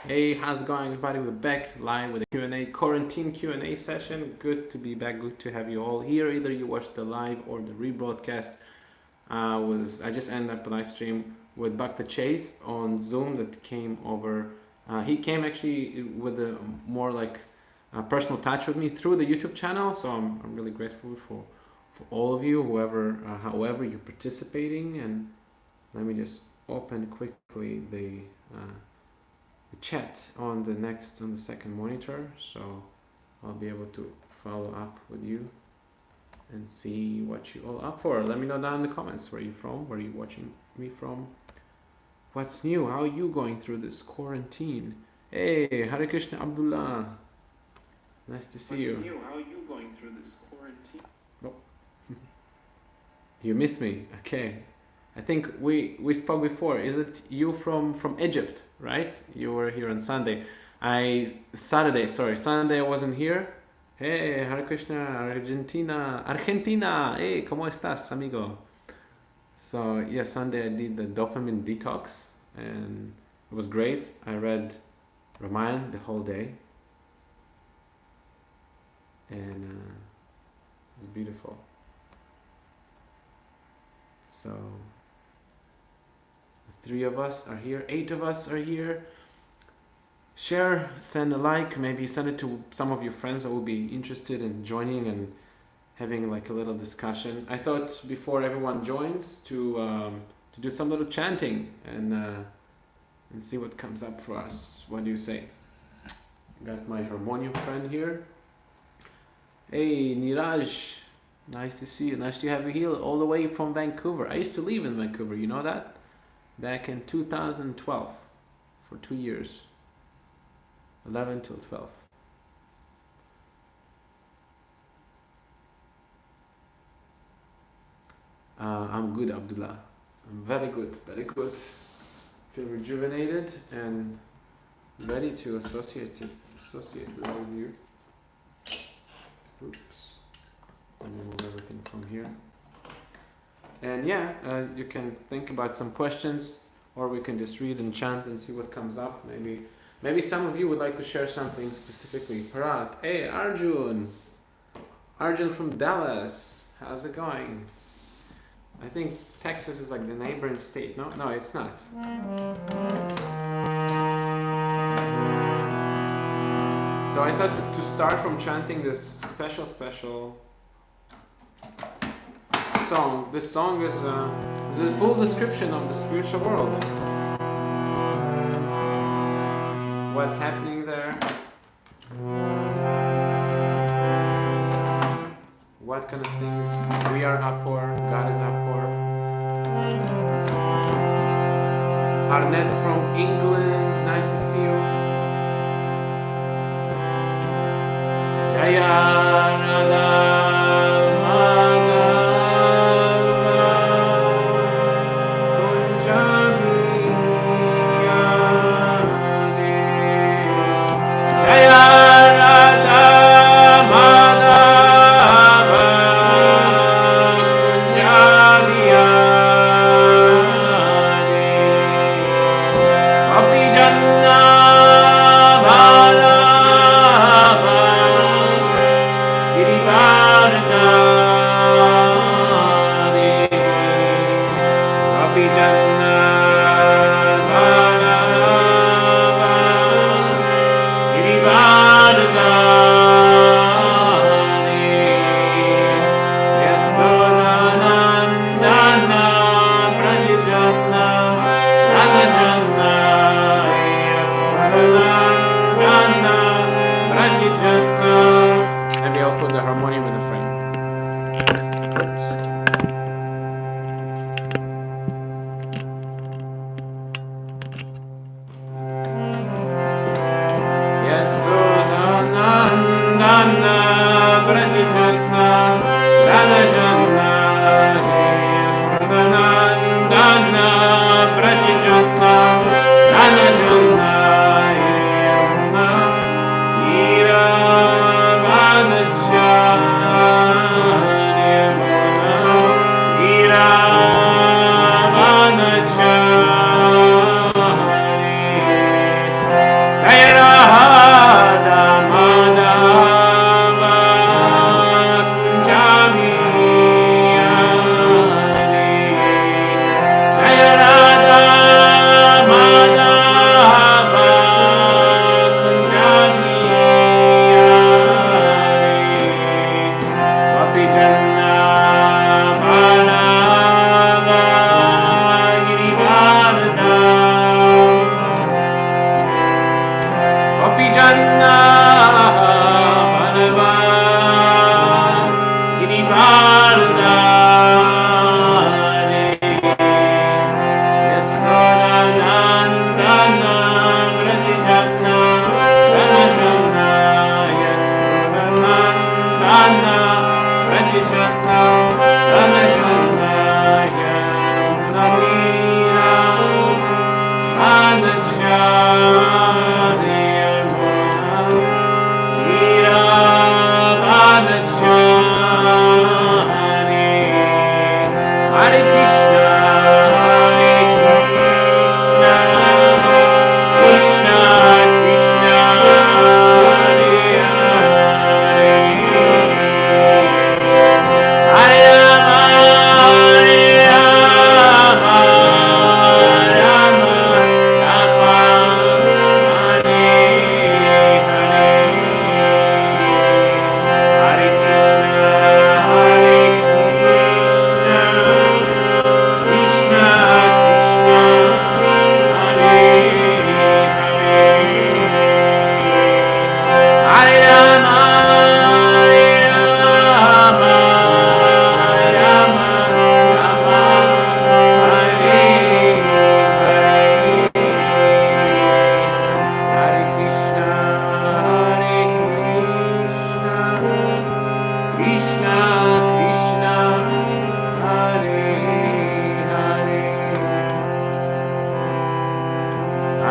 Hey, how's it going, everybody? We're back live with a Q&A, quarantine Q&A session. Good to be back. Good to have you all here. Either you watched the live or the rebroadcast. I just ended up a live stream with Dr. Chase on Zoom that came over. He came actually with a more like personal touch with me through the YouTube channel. So I'm really grateful for all of you, however you're participating. And let me just open quickly the chat on the second monitor, so I'll be able to follow up with you and see what you all up for. Let me know down in the comments where you from, where you watching me from, what's new, how are you going through this quarantine. Hey, Hare Krishna Abdullah, nice to see you. What's new, how are you going through this quarantine? Oh. You miss me, okay. I think we spoke before. Is it you from Egypt, right? You were here on Sunday. Sunday I wasn't here. Hey, Hare Krishna, Argentina. Hey, ¿cómo estás, amigo? So yeah, Sunday I did the dopamine detox, and it was great. I read Ramayana the whole day, and it was beautiful. So. 3 of us are here, 8 of us are here. Share, send a like, maybe send it to some of your friends that will be interested in joining and having like a little discussion. I thought before everyone joins to do some little chanting and see what comes up for us. What do you say? Got my harmonium friend here. Hey, Niraj, nice to see you. Nice to have you here all the way from Vancouver. I used to live in Vancouver, you know that? Back in 2012 for 2 years, 11 till 12. I'm good, Abdullah. I'm very good, very good. Feel rejuvenated and ready to associate with all of you. Oops. Let me move everything from here. And yeah, you can think about some questions, or we can just read and chant and see what comes up. Maybe some of you would like to share something specifically. Parat, hey Arjun from Dallas, how's it going? I think Texas is like the neighboring state. No, it's not. So I thought to start from chanting this special song. This song is a full description of the spiritual world. What's happening there? What kind of things we are up for, God is up for. Arnett from England, nice to see you. Jaya Radha. Bye.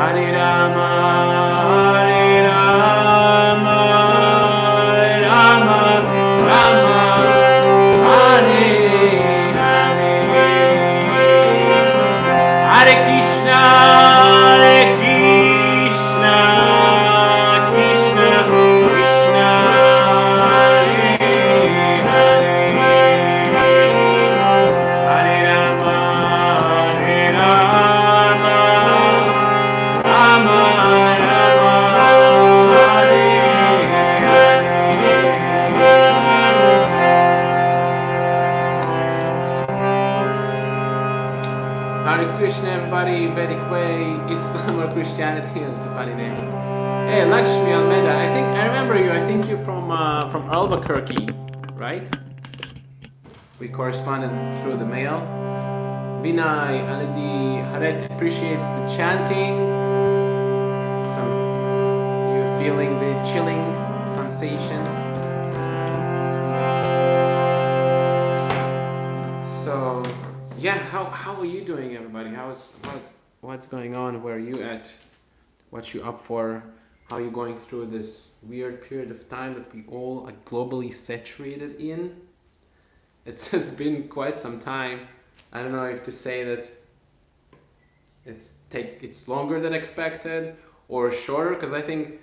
Hare Rama, Hare Rama, Rama Rama, Hare Hare, Hare Krishna, Krishna Krishna, Hare Rama, Rama Rama, Hare Hare Krishna, everybody. Vedic way, Islam or Christianity, it's a funny name. Hey, Lakshmi Almeida, I remember you. I think you're from Albuquerque, right? We corresponded through the mail. Vinay Alidi Haret appreciates the chanting. You're feeling the chilling sensation. So yeah, how are you doing, everybody? What's going on? Where are you at? What you up for? How are you going through this weird period of time that we all are globally saturated in? It's been quite some time. I don't know if to say that it's longer than expected or shorter, because I think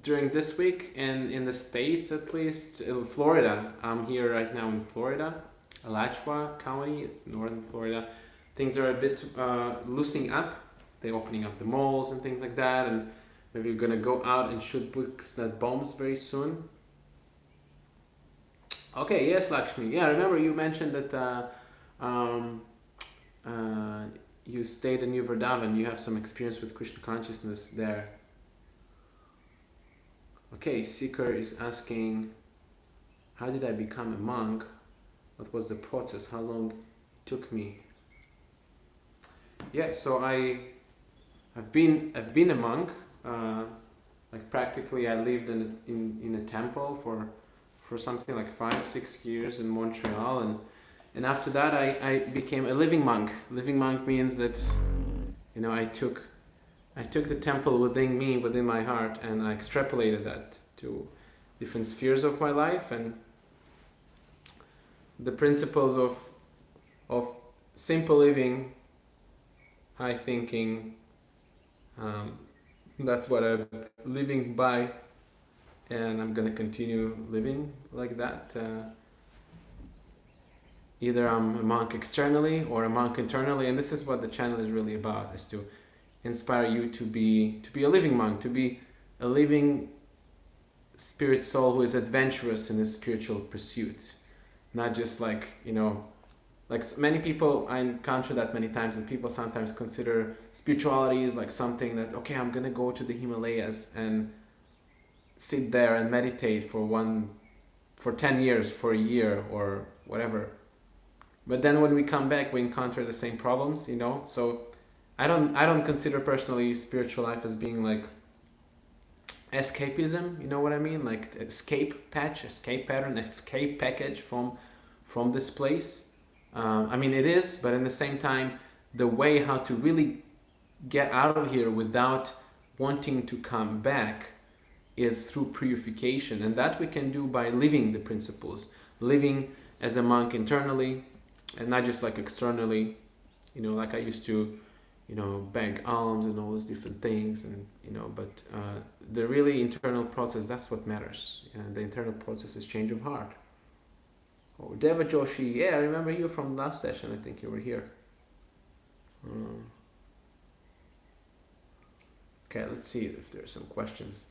during this week and in the States, at least in Florida, I'm here right now in Florida, Alachua County, it's northern Florida, things are a bit loosening up. They're opening up the malls and things like that, and maybe we're gonna go out and shoot books that bombs very soon. Okay, yes, Lakshmi. Yeah, I remember you mentioned that you stayed in New Vrindavan. You have some experience with Krishna consciousness there. Okay, Seeker is asking, how did I become a monk? What was the process? How long it took me? Yeah, so I've been a monk. Like practically, I lived in a temple for something like 5-6 years in Montreal, and after that I became a living monk. Living monk means that, you know, I took the temple within me, within my heart, and I extrapolated that to different spheres of my life, and the principles of simple living, high thinking, that's what I'm living by, and I'm gonna continue living like that. Either I'm a monk externally or a monk internally, and this is what the channel is really about, is to inspire you to be a living monk, to be a living spirit soul who is adventurous in his spiritual pursuit, not just like, you know, like many people, I encounter that many times, and people sometimes consider spirituality is like something that, okay, I'm gonna go to the Himalayas and sit there and meditate for 10 years, for a year, or whatever. But then when we come back, we encounter the same problems, you know. So I don't consider personally spiritual life as being like escapism, you know what I mean? Like escape pattern, escape package from this place. I mean, it is, but in the same time, the way how to really get out of here without wanting to come back is through purification, and that we can do by living the principles, living as a monk internally, and not just like externally, you know, like I used to, you know, beg alms and all those different things, and you know, but the really internal process, that's what matters, and the internal process is change of heart. Oh, Deva Joshi, yeah, I remember you from last session. I think you were here. Okay, let's see if there's some questions.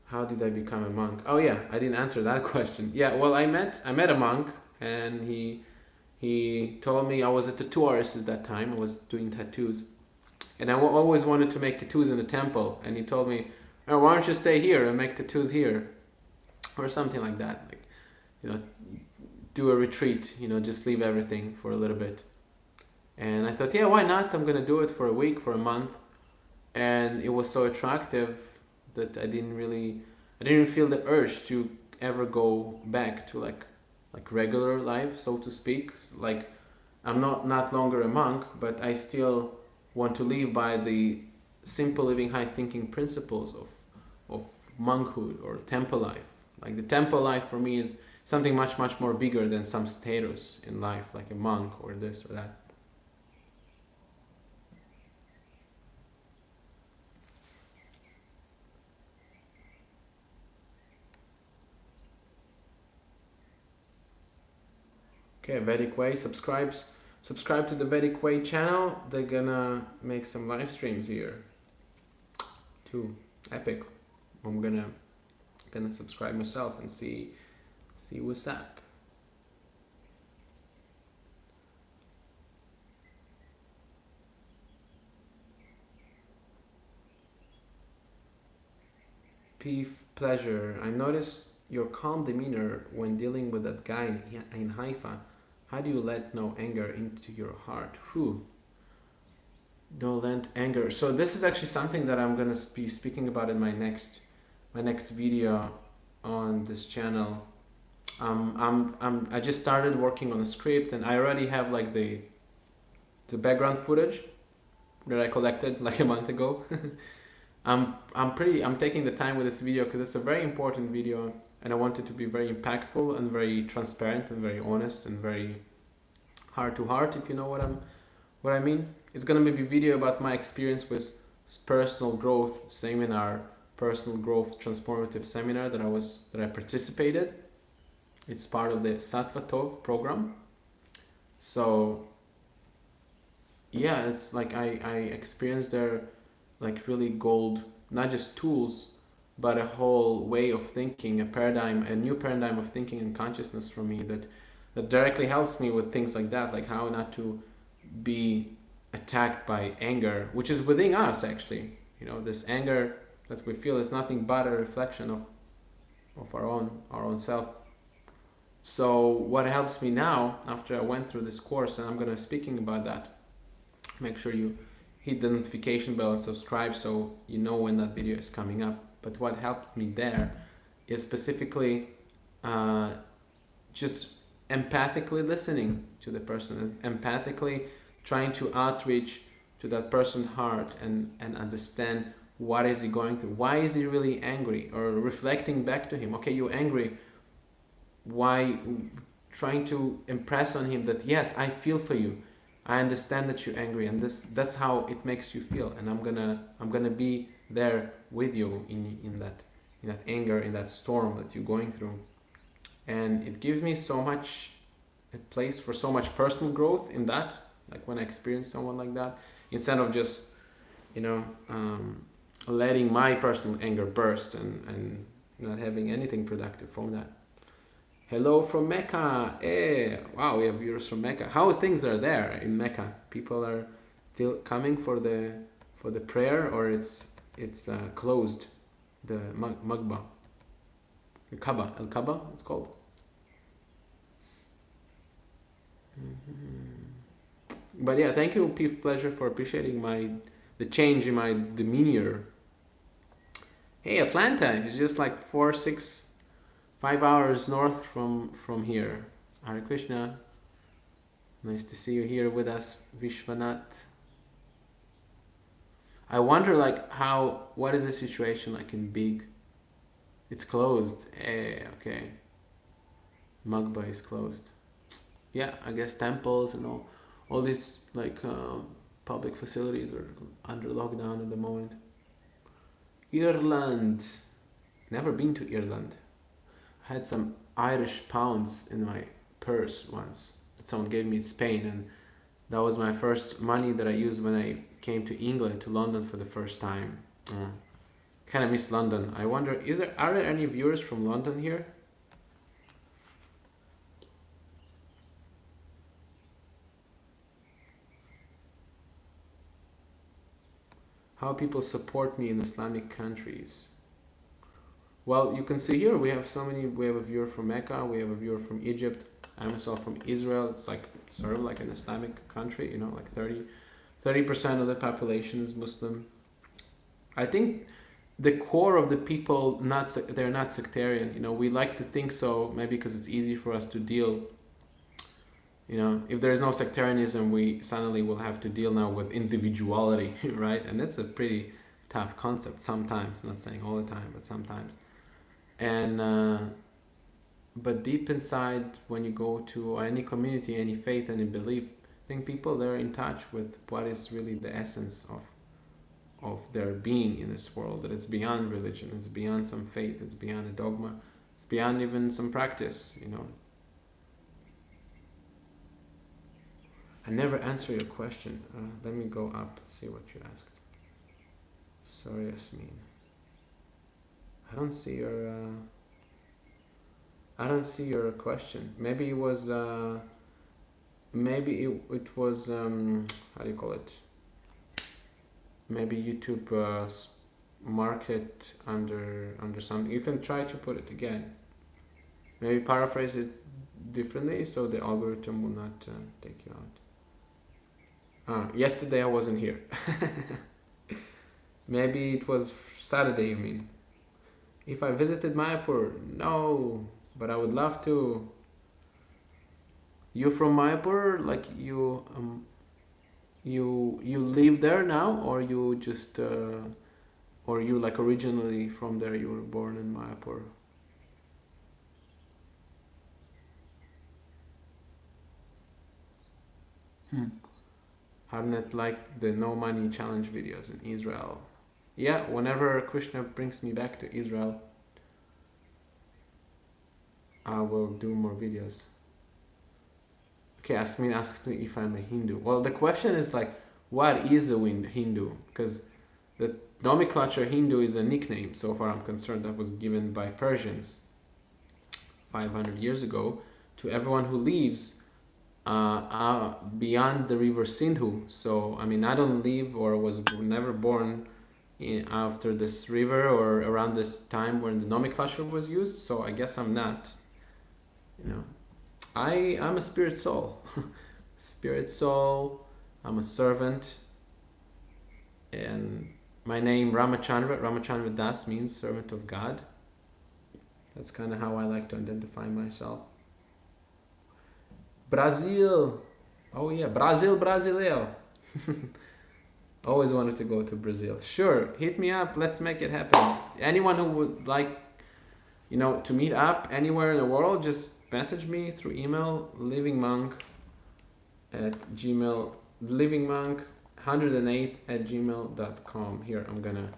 How did I become a monk? Oh yeah, I didn't answer that question. Yeah, well, I met a monk, and he told me, I was a tattoo artist at that time. I was doing tattoos, and I always wanted to make tattoos in a temple. And he told me, oh, why don't you stay here and make tattoos here, or something like that. Like, you know, do a retreat, you know, just leave everything for a little bit. And I thought, yeah, why not? I'm gonna do it for a week, for a month. And it was so attractive that I didn't feel the urge to ever go back to like regular life, so to speak. Like, I'm not longer a monk, but I still want to live by the simple living, high thinking principles of monkhood or temple life. Like the temple life for me is something much, much more bigger than some status in life, like a monk or this or that. Okay, Vedic Way, subscribe to the Vedic Way channel. They're gonna make some live streams here too. Epic. I'm gonna subscribe myself and see what's up. Peace, pleasure. I noticed your calm demeanor when dealing with that guy in Haifa. How do you let no anger into your heart? Whew. Don't let anger. So this is actually something that I'm gonna be speaking about in my next video on this channel. I just started working on a script, and I already have like the background footage that I collected like a month ago. I'm taking the time with this video because it's a very important video, and I want it to be very impactful and very transparent and very honest and very heart to heart, if you know what I mean. It's gonna be a video about my experience with personal growth seminar, personal growth transformative seminar that I participated. It's part of the Sattva Tov program. So yeah, it's like I experienced there like really gold, not just tools, but a whole way of thinking, a new paradigm of thinking and consciousness for me that directly helps me with things like that, like how not to be attacked by anger, which is within us actually. You know, this anger that we feel is nothing but a reflection of our own self. So what helps me now, after I went through this course, and I'm gonna be speaking about that, make sure you hit the notification bell and subscribe so you know when that video is coming up. But what helped me there is specifically just empathically listening to the person, and empathically trying to outreach to that person's heart and understand what is he going through, why is he really angry, or reflecting back to him, okay, you're angry, why, trying to impress on him that yes, I feel for you, I understand that you're angry, and that's how it makes you feel, and I'm gonna be there with you in that anger, in that storm that you're going through. And it gives me so much a place for so much personal growth in that, like when I experience someone like that, instead of just letting my personal anger burst and not having anything productive from that. Hello from Mecca. Hey, wow, we have viewers from Mecca. How things are there in Mecca? People are still coming for the prayer, or it's closed, the Magba, the Kaaba, El Kaaba, it's called. But yeah, thank you, Peace Pleasure, for appreciating the change in my demeanor. Hey, Atlanta is just like 5 hours north from here. Hare Krishna. Nice to see you here with us, Vishwanath. I wonder what is the situation like in Big? It's closed. Okay. Magba is closed. Yeah, I guess temples and all these public facilities are under lockdown at the moment. Ireland. Never been to Ireland. I had some Irish pounds in my purse once that someone gave me in Spain, and that was my first money that I used when I came to England, to London for the first time. Kind of miss London. I wonder, are there any viewers from London here? How people support me in Islamic countries. Well, you can see here we have a viewer from Mecca, we have a viewer from Egypt, I myself from Israel. It's like sort of like an Islamic country, like 30% of the population is Muslim. I think the core of the people, they're not sectarian. We like to think so, maybe because it's easy for us to deal if there is no sectarianism, we suddenly will have to deal now with individuality, right? And that's a pretty tough concept sometimes, not saying all the time, but sometimes. And but deep inside, when you go to any community, any faith, any belief, I think people they're in touch with what is really the essence of their being in this world. That it's beyond religion, it's beyond some faith, it's beyond a dogma, it's beyond even some practice. I never answer your question. Let me go up, see what you asked. Sorry, Yasmin. I don't see your question. Maybe it was it was how do you call it? Maybe YouTube mark it under something. You can try to put it again. Maybe paraphrase it differently so the algorithm will not take you out. Yesterday I wasn't here. Maybe it was Saturday, you mean? If I visited Mayapur, no, but I would love to. You from Mayapur? Like you live there now, or you just or you like originally from there? You were born in Mayapur. Harnet like the no money challenge videos in Israel. Yeah, whenever Krishna brings me back to Israel, I will do more videos. Okay, Asmin asks me if I'm a Hindu. Well, the question is like, what is a Hindu? Because the nomenclature Hindu is a nickname, so far I'm concerned, that was given by Persians 500 years ago to everyone who lives beyond the river Sindhu. So, I mean, I don't live or was never born after this river or around this time when the nomenclature was used, so I guess I'm not. I'm a spirit soul. Spirit soul, I'm a servant, and my name Ramachandra Das means servant of God. That's kind of how I like to identify myself. Brazil, oh yeah, Brasileiro. Always wanted to go to Brazil. Sure, hit me up, let's make it happen. Anyone who would like, to meet up anywhere in the world, just message me through email, livingmonk108@gmail.com. Here, I'm gonna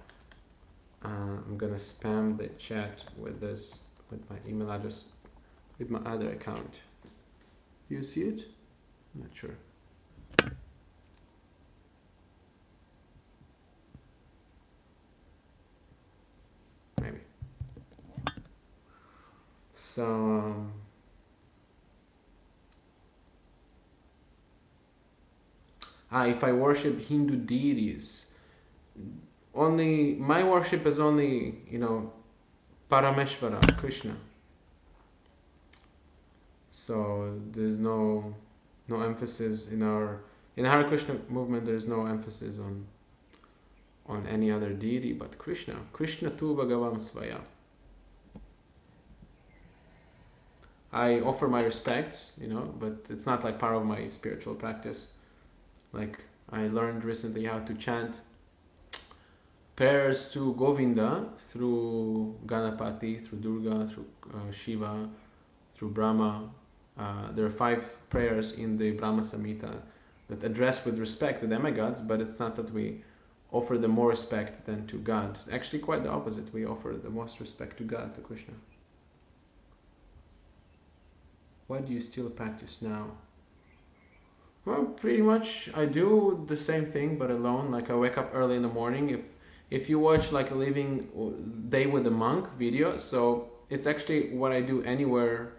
spam the chat with my email address, with my other account. You see it? I'm not sure. Maybe. So if I worship Hindu deities, only my worship is only Parameshvara, Krishna. So there's no emphasis in our Hare Krishna movement. There's no emphasis on any other deity but Krishna. Krishna tu Bhagavam Svaya. I offer my respects, but it's not like part of my spiritual practice. Like I learned recently how to chant prayers to Govinda through Ganapati, through Durga, through Shiva, through Brahma. There are 5 prayers in the Brahma Samhita that address with respect the demigods, but it's not that we offer them more respect than to God. Actually, quite the opposite. We offer the most respect to God, to Krishna. Why do you still practice now? Well, pretty much I do the same thing, but alone. Like I wake up early in the morning. If you watch like a Living Day with a Monk video, so it's actually what I do anywhere.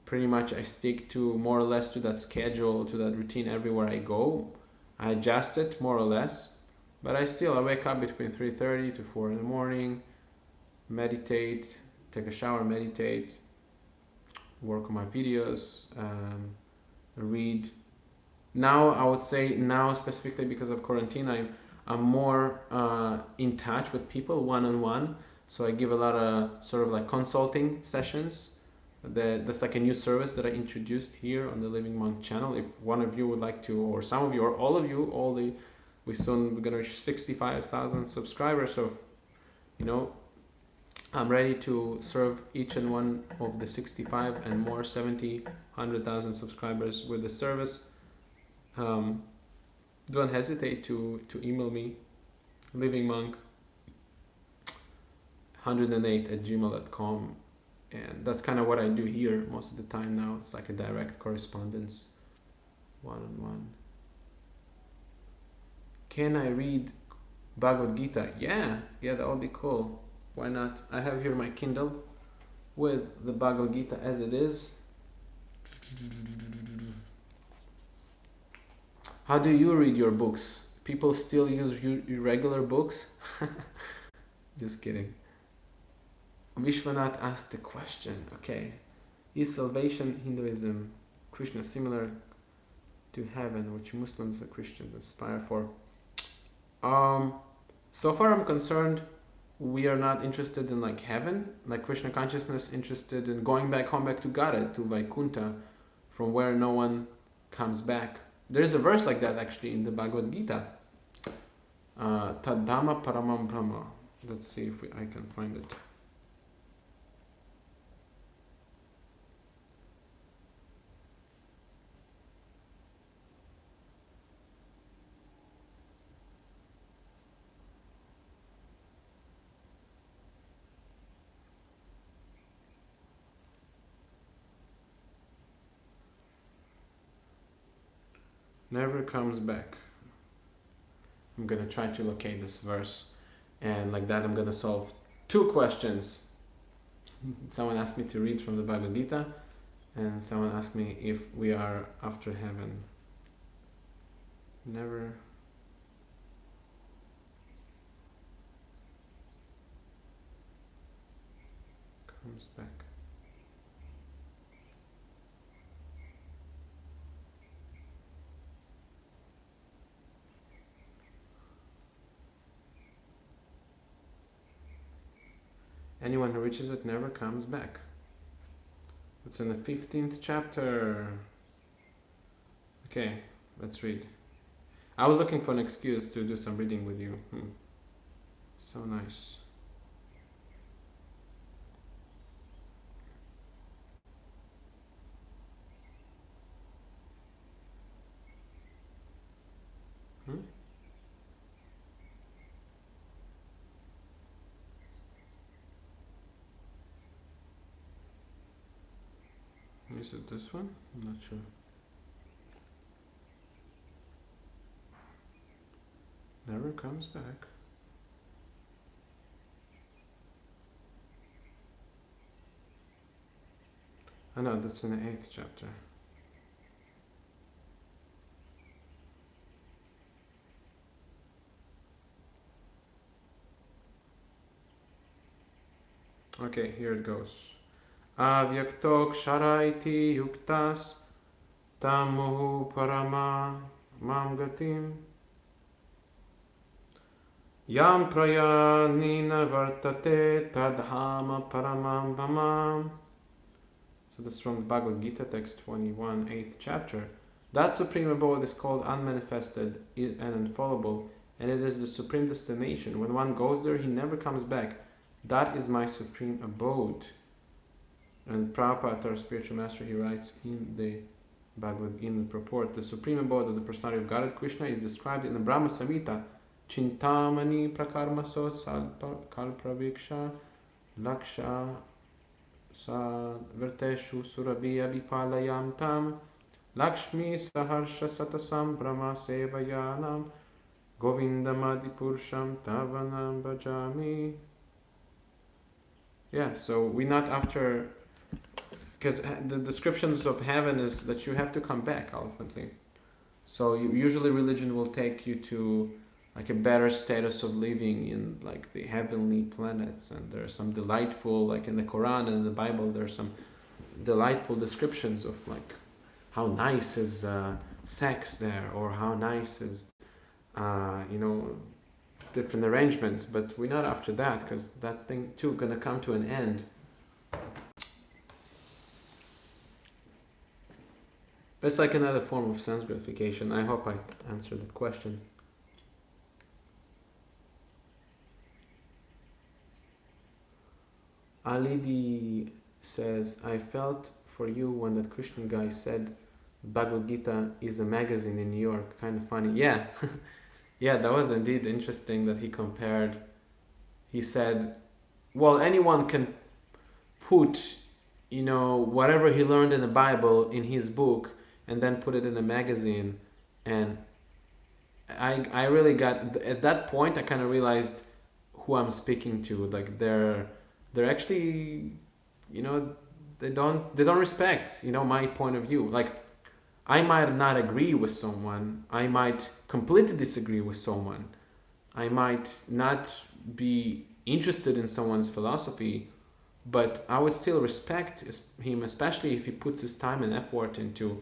Pretty much I stick to more or less to that schedule, to that routine everywhere I go. I adjust it more or less, but I wake up between 3:30 to 4 in the morning, meditate, take a shower, meditate, work on my videos, read. Now I would say specifically because of quarantine, I'm more in touch with people one-on-one. So I give a lot of sort of like consulting sessions That's like a new service that I introduced here on the Living Monk channel. If one of you would like to, or some of you, or all of you, we're gonna reach 65,000 subscribers. So, I'm ready to serve each and one of the 65 and more 70, 100,000 subscribers with the service. Don't hesitate to email me, livingmonk108@gmail.com. And that's kind of what I do here most of the time now. It's like a direct correspondence, one-on-one. Can I read Bhagavad Gita? Yeah, that would be cool. Why not? I have here my Kindle with the Bhagavad Gita as it is. How do you read your books? People still use your regular books? Just kidding. Vishwanath asked a question. Okay. Is salvation Hinduism, Krishna similar to heaven, which Muslims and Christians aspire for? So far I'm concerned, we are not interested in like heaven, like Krishna consciousness interested in going back home, back to Godhead, to Vaikuntha, from where no one comes back. There's a verse like that actually in the Bhagavad Gita. Tadhamma paramam brahma. Let's see if I can find it. Never comes back. I'm gonna try to locate this verse, and like that I'm gonna solve two questions. Someone asked me to read from the Bhagavad Gita, and someone asked me if we are after heaven. Never comes back. Anyone who reaches it never comes back. It's in the 15th chapter. Okay, let's read. I was looking for an excuse to do some reading with you. So nice. Is it this one? I'm not sure. Never comes back. I know, that's in the 8th chapter. Okay, here it goes. Avyakto kshara iti yuktas tamuhu parama mam gatim yam prayanina vartate tadhama paramam bhamam. So this is from the Bhagavad Gita, text 21, 8th chapter. That supreme abode is called unmanifested and infallible, and it is the supreme destination. When one goes there, he never comes back. That is my supreme abode. And Prabhupada, our spiritual master, he writes in the Bhagavad Gita purport, the supreme abode of the personality of Godhead Krishna is described in the Brahma Samhita, Chintamani prakarmaso kalpraviksha laksha sadverteshu surabhiya vipalayam tam lakshmi saharsha satasam brahma sevayanam govindamadi purusham tavanam bhajami. Yeah, so we're not after, because the descriptions of heaven is that you have to come back ultimately. So usually religion will take you to like a better status of living in like the heavenly planets, and there are some delightful, like in the Quran and in the Bible, there are some delightful descriptions of like how nice is sex there, or how nice is different arrangements. But we're not after that, because that thing too gonna come to an end. It's like another form of sense gratification. I hope I answered that question. Alidi says, I felt for you when that Christian guy said Bhagavad Gita is a magazine in New York. Kind of funny. Yeah. Yeah, that was indeed interesting that he compared. He said, well, anyone can put, whatever he learned in the Bible in his book and then put it in a magazine. And I really got, at that point, I kind of realized who I'm speaking to. Like they're actually, they don't respect, my point of view. Like I might not agree with someone. I might completely disagree with someone. I might not be interested in someone's philosophy, but I would still respect him, especially if he puts his time and effort into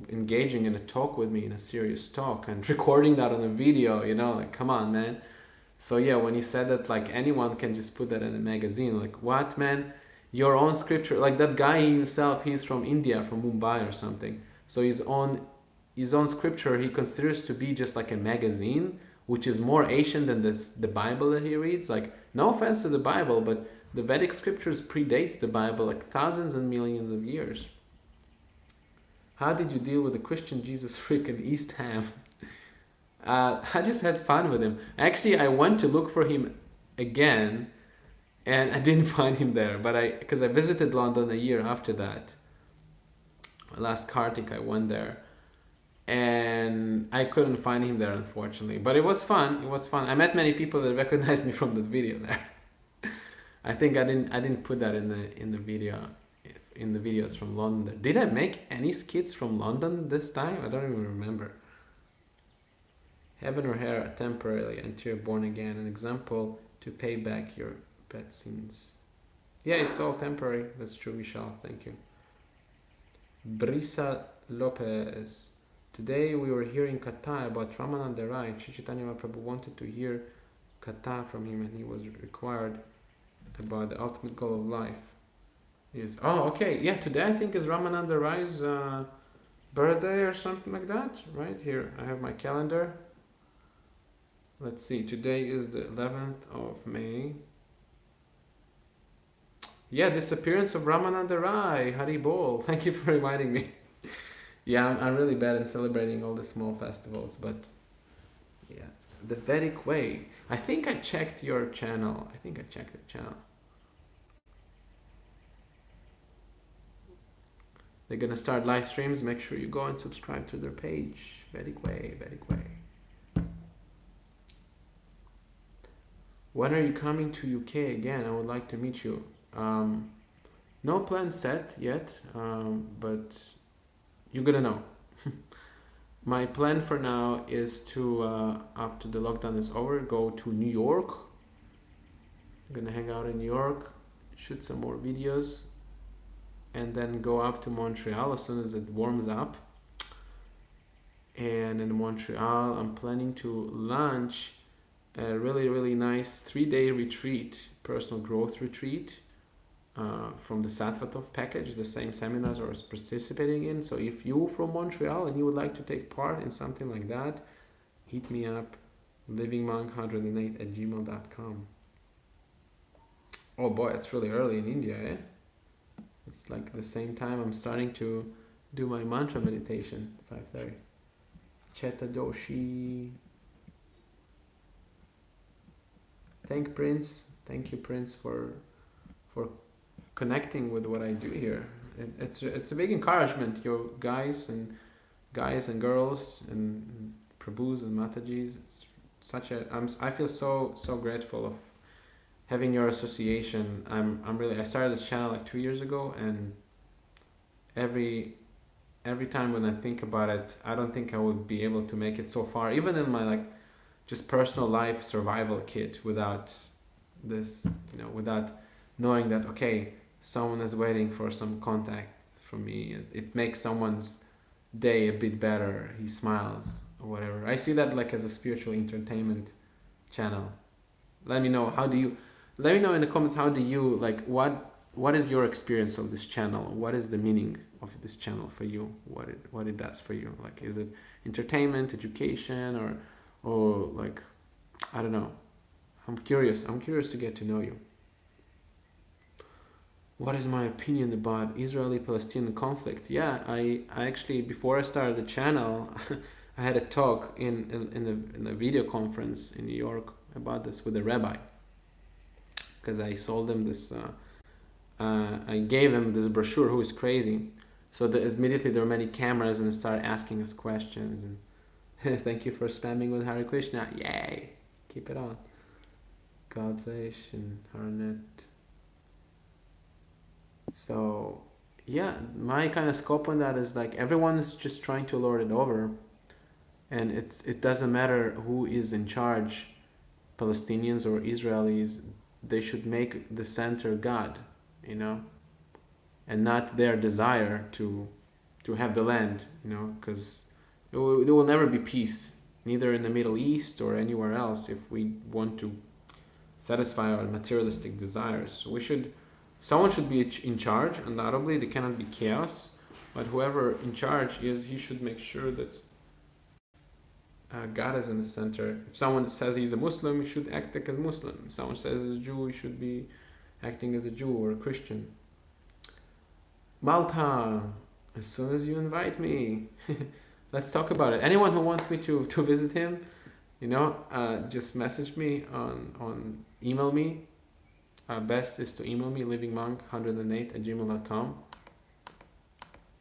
engaging in a talk with me, in a serious talk, and recording that on a video. Like, come on, man. So yeah, when you said that, like, anyone can just put that in a magazine, like, what, man? Your own scripture, like that guy himself, he's from India, from Mumbai or something. So his own scripture he considers to be just like a magazine, which is more ancient than the Bible that he reads. Like, no offense to the Bible, but the Vedic scriptures predates the Bible like thousands and millions of years. How did you deal with the Christian Jesus freak in East Ham? I just had fun with him. Actually, I went to look for him again, and I didn't find him there. But because I visited London a year after that. Last Kartik, I went there, and I couldn't find him there, unfortunately. But it was fun. It was fun. I met many people that recognized me from that video there. I think I didn't put that in the video, in the videos from London. Did I make any skits from London this time? I don't even remember. Heaven or hell temporarily until you're born again. An example to pay back your pet sins. Yeah, it's all temporary. That's true, Michelle. Thank you. Brisa Lopez. Today we were hearing Katha about Ramananda Rai. Sri Chaitanya Mahaprabhu wanted to hear Katha from him, and he was required about the ultimate goal of life. Okay. Yeah, today I think is Ramananda Rai's birthday or something like that. Right here, I have my calendar. Let's see. Today is the 11th of May. Yeah, disappearance of Ramananda Rai, Hari Bol. Thank you for reminding me. Yeah, I'm really bad in celebrating all the small festivals, but yeah, the Vedic way. I think I checked your channel. I think I checked the channel. They're gonna start live streams. Make sure you go and subscribe to their page. Vedic way, Vedic way. When are you coming to UK again? I would like to meet you. No plan set yet, but you're gonna know. My plan for now is to, after the lockdown is over, go to New York. I'm gonna hang out in New York, shoot some more videos, and then go up to Montreal as soon as it warms up. And in Montreal, I'm planning to launch a really, really nice 3-day retreat, personal growth retreat, from the Sattvatov package, the same seminars I was participating in. So if you're from Montreal and you would like to take part in something like that, hit me up, livingmonk108@gmail.com. Oh boy, it's really early in India, eh? It's like the same time I'm starting to do my mantra meditation, 5:30. Cheta Doshi. Thank you, Prince, for connecting with what I do here. It's a big encouragement, you guys and girls and Prabhus and Matajis. It's such a I feel so grateful of having your association. I started this channel like 2 years ago, and every time when I think about it, I don't think I would be able to make it so far, even in my just personal life survival kit, without this, without knowing that, okay, someone is waiting for some contact from me. It makes someone's day a bit better. He smiles or whatever. I see that as a spiritual entertainment channel. Let me know in the comments, how do you, what is your experience of this channel? What is the meaning of this channel for you? What it does for you? Like, is it entertainment, education, or like, I don't know. I'm curious to get to know you. What is my opinion about Israeli-Palestinian conflict? Yeah, I actually, before I started the channel, I had a talk in a video conference in New York about this with a rabbi, because I sold him this. I gave him this brochure. Who is crazy? So immediately there were many cameras, and they started asking us questions. And thank you for spamming with Hare Krishna. Yay! Keep it on. Godlish and Harnet. So yeah, my kind of scope on that is like everyone is just trying to lord it over, and it doesn't matter who is in charge, Palestinians or Israelis. They should make the center God, you know, and not their desire to have the land, you know, because there will never be peace, neither in the Middle East or anywhere else, if we want to satisfy our materialistic desires. Someone should be in charge. Undoubtedly, there cannot be chaos, but whoever in charge is, he should make sure that God is in the center. If someone says he's a Muslim, he should act like a Muslim. If someone says he's a Jew, he should be acting as a Jew or a Christian. Malta, as soon as you invite me, let's talk about it. Anyone who wants me to visit him, you know, just message me on email me. Best is to email me, livingmonk108@gmail.com.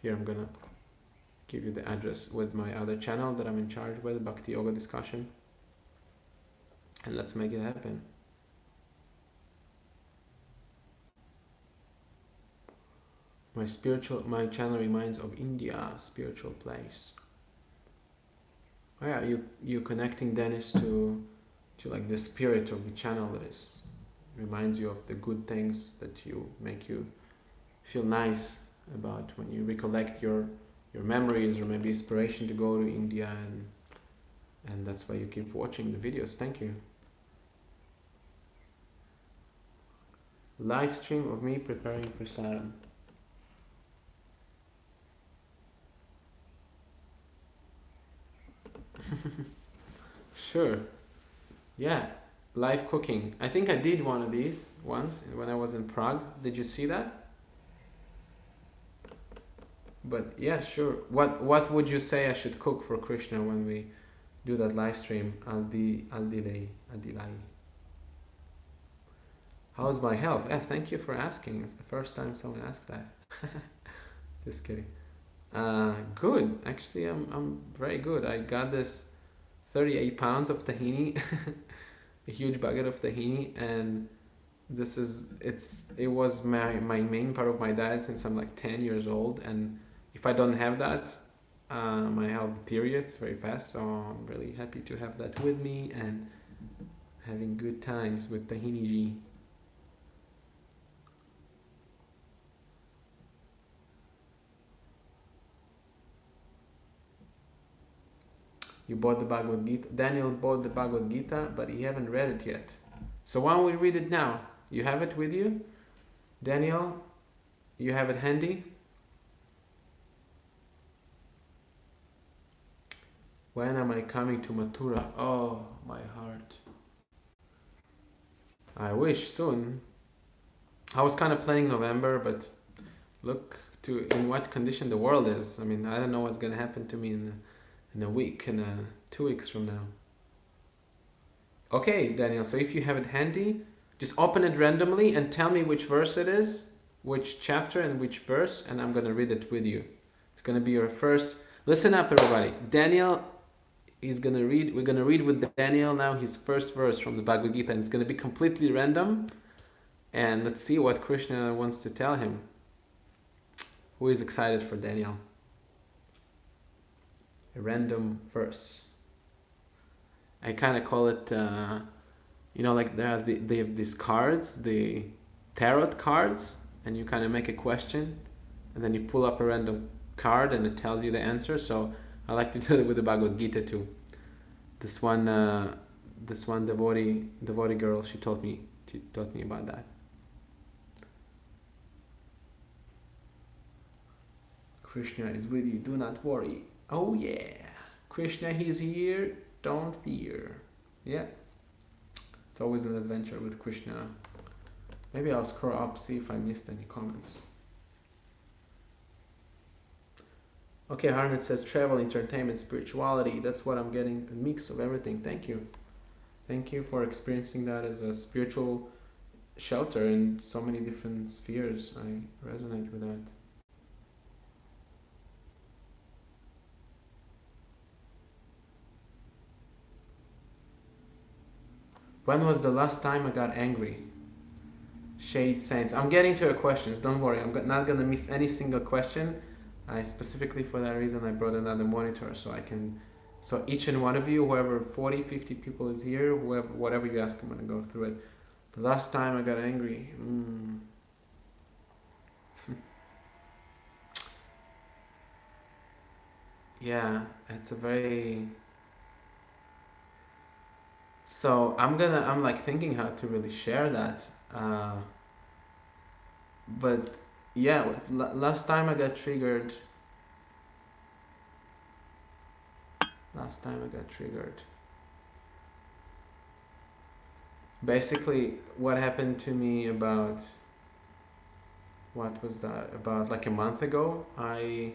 Here I'm gonna give you the address with my other channel that I'm in charge with, Bhakti Yoga Discussion. And let's make it happen. My channel reminds of India, spiritual place. Oh yeah, you connecting Dennis to like the spirit of the channel that is reminds you of the good things that make you feel nice about when you recollect your memories, or maybe inspiration to go to India, and that's why you keep watching the videos. Thank you. Live stream of me preparing prasadam. Sure. Yeah. Live cooking. I think I did one of these once when I was in Prague. Did you see that? But yeah, sure. What would you say I should cook for Krishna when we do that live stream? Aldilai. How's my health? Thank you for asking. It's the first time someone asked that. Just kidding. Good. Actually, I'm very good. I got this 38 pounds of tahini. A huge bucket of tahini, and it was my main part of my diet since I'm like 10 years old, and if I don't have that, my health deteriorates very fast. So I'm really happy to have that with me and having good times with tahini ji. You bought the Bhagavad Gita. Daniel bought the Bhagavad Gita, but he haven't read it yet. So why don't we read it now? You have it with you? Daniel, you have it handy? When am I coming to Mathura? Oh, my heart. I wish soon. I was kind of planning November, but look in what condition the world is. I mean, I don't know what's going to happen to me in a week, in 2 weeks from now. Okay, Daniel, so if you have it handy, just open it randomly and tell me which verse it is, which chapter and which verse, and I'm going to read it with you. It's going to be your first. Listen up, everybody. Daniel we're going to read with Daniel now his first verse from the Bhagavad Gita, and it's going to be completely random, and let's see what Krishna wants to tell him. Who is excited for Daniel? A random verse. I kind of call it, like they have these cards, the tarot cards, and you kind of make a question, and then you pull up a random card, and it tells you the answer. So I like to do it with the Bhagavad Gita too. This one devotee girl, she taught me about that. Krishna is with you, do not worry. Oh yeah, Krishna, he's here, don't fear. Yeah, it's always an adventure with Krishna. Maybe I'll scroll up, see if I missed any comments. Okay, Harnett says travel, entertainment, spirituality. That's what I'm getting, a mix of everything. Thank you. Thank you for experiencing that as a spiritual shelter in so many different spheres. I resonate with that. When was the last time I got angry? Shade Saints. I'm getting to your questions. Don't worry. I'm not going to miss any single question. I specifically for that reason I brought another monitor so I can, so each and one of you, whoever 40, 50 people is here, whoever, whatever you ask, I'm going to go through it. The last time I got angry. Yeah, it's a very, so I'm like thinking how to really share that. But yeah, last time I got triggered. Basically, what happened to me about, what was that? About like a month ago, I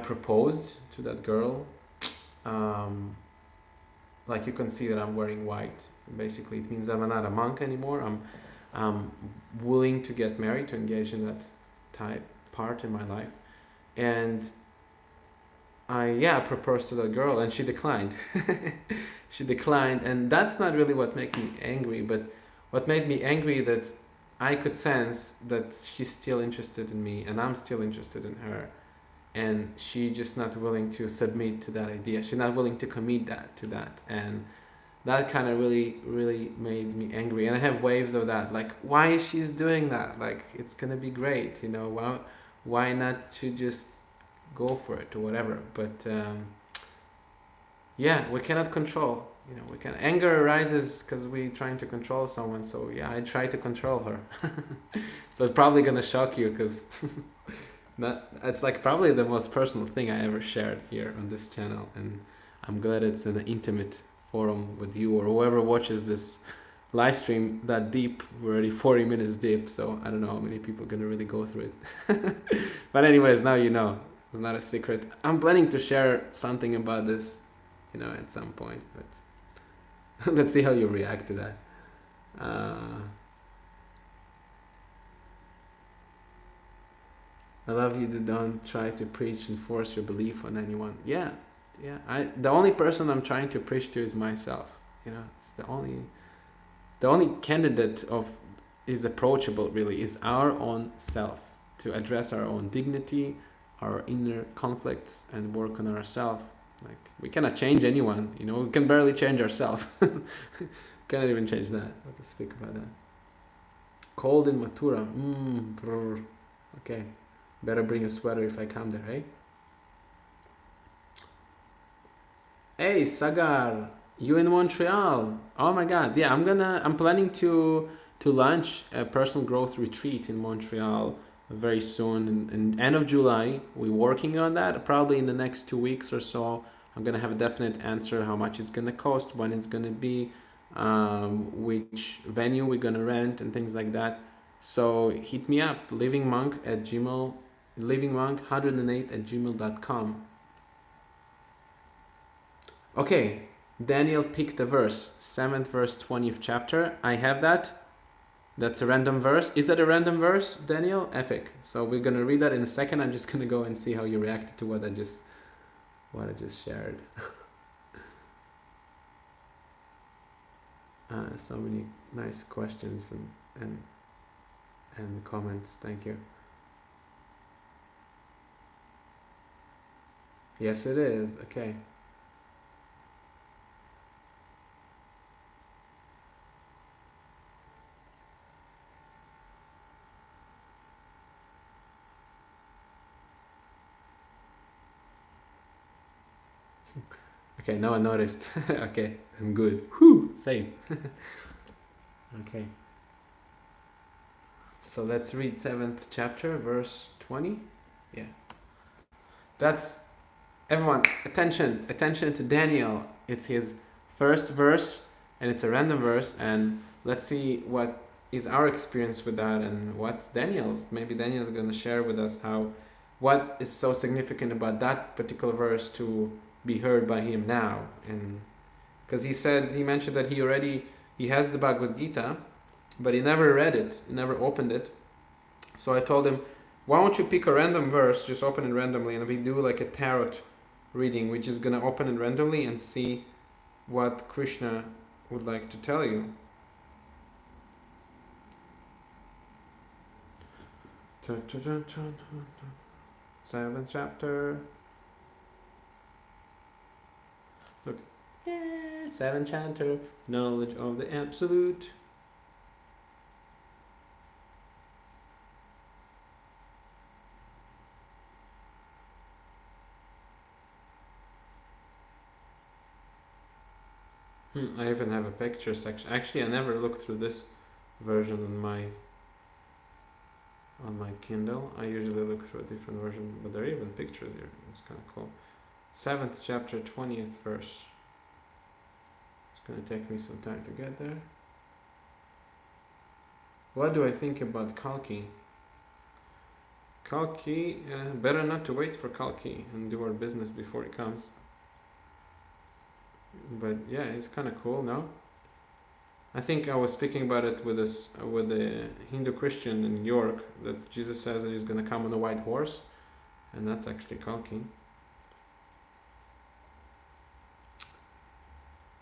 proposed to that girl. Like you can see that I'm wearing white. Basically, it means I'm not a monk anymore. I'm willing to get married, to engage in that type part in my life, and I proposed to that girl, and she declined. She declined, and that's not really what made me angry. But what made me angry that I could sense that she's still interested in me, and I'm still interested in her, and she just not willing to submit to that idea. She's not willing to commit to that, and that kind of really made me angry. And I have waves of that, like, why is she's doing that? Like, it's gonna be great, you know, why not to just go for it or whatever. But yeah, we cannot control, you know, we can, anger arises because we're trying to control someone. So yeah, I try to control her. So it's probably gonna shock you because it's like probably the most personal thing I ever shared here on this channel, and I'm glad it's an intimate forum with you or whoever watches this live stream that deep. We're already 40 minutes deep, so I don't know how many people are gonna really go through it. But anyways, now you know, it's not a secret. I'm planning to share something about this, you know, at some point, but let's see how you react to that. I love you to don't try to preach and force your belief on anyone. Yeah. The only person I'm trying to preach to is myself. You know, it's the only candidate of is approachable really is our own self, to address our own dignity, our inner conflicts, and work on ourselves. Like, we cannot change anyone. You know, we can barely change ourselves. Cannot even change that. Let's speak about that. Cold in Matura. Okay. Better bring a sweater if I come there, hey? Hey, Sagar, you in Montreal? Oh my God, yeah, I'm planning to launch a personal growth retreat in Montreal very soon, in end of July. We're working on that. Probably in the next 2 weeks or so, I'm gonna have a definite answer how much it's gonna cost, when it's gonna be, which venue we're gonna rent, and things like that. So hit me up, livingmonk108@gmail.com. Okay, Daniel picked a verse, 7th verse, 20th chapter. I have that. That's a random verse. Is that a random verse, Daniel? Epic. So we're gonna read that in a second. I'm just gonna go and see how you reacted to what I just shared. So many nice questions and comments. Thank you. Yes, it is. Okay. Okay, now I noticed. Okay, I'm good. Whew, safe. Okay. So let's read 7th chapter, verse 20. Yeah. That's everyone. Attention to Daniel. It's his first verse, and it's a random verse. And let's see what is our experience with that, and what's Daniel's. Maybe Daniel's going to share with us what is so significant about that particular verse to be heard by him now. And because he mentioned that he has the Bhagavad Gita, but he never read it, he never opened it. So I told him, why don't you pick a random verse, just open it randomly, and we do like a tarot reading, which is going to open it randomly and see what Krishna would like to tell you. Seventh chapter. Look. Yeah, seventh chapter. Knowledge of the Absolute. I even have a picture section. Actually, I never looked through this version on my Kindle. I usually look through a different version, but there are even pictures here. It's kind of cool. 7th chapter, 20th verse. It's going to take me some time to get there. What do I think about Kalki? Kalki, better not to wait for Kalki and do our business before he comes. But yeah, it's kind of cool, no? I think I was speaking about it with a Hindu Christian in New York, that Jesus says that he's going to come on a white horse, and that's actually Kalki.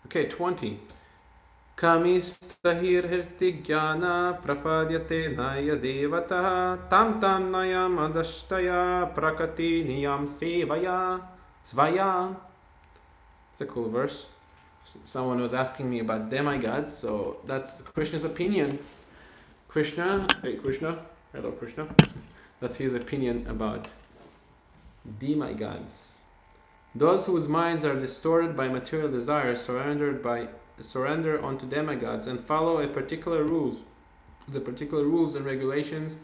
Okay, 20. Kamistahir hirtigyana prapadyate naya devataha tam tam nayam adashtaya prakati niyam sevaya svaya. It's a cool verse. Someone was asking me about demigods, so that's Krishna's opinion. Krishna, hello Krishna. That's his opinion about demigods. Those whose minds are distorted by material desires surrender onto demigods and follow the particular rules and regulations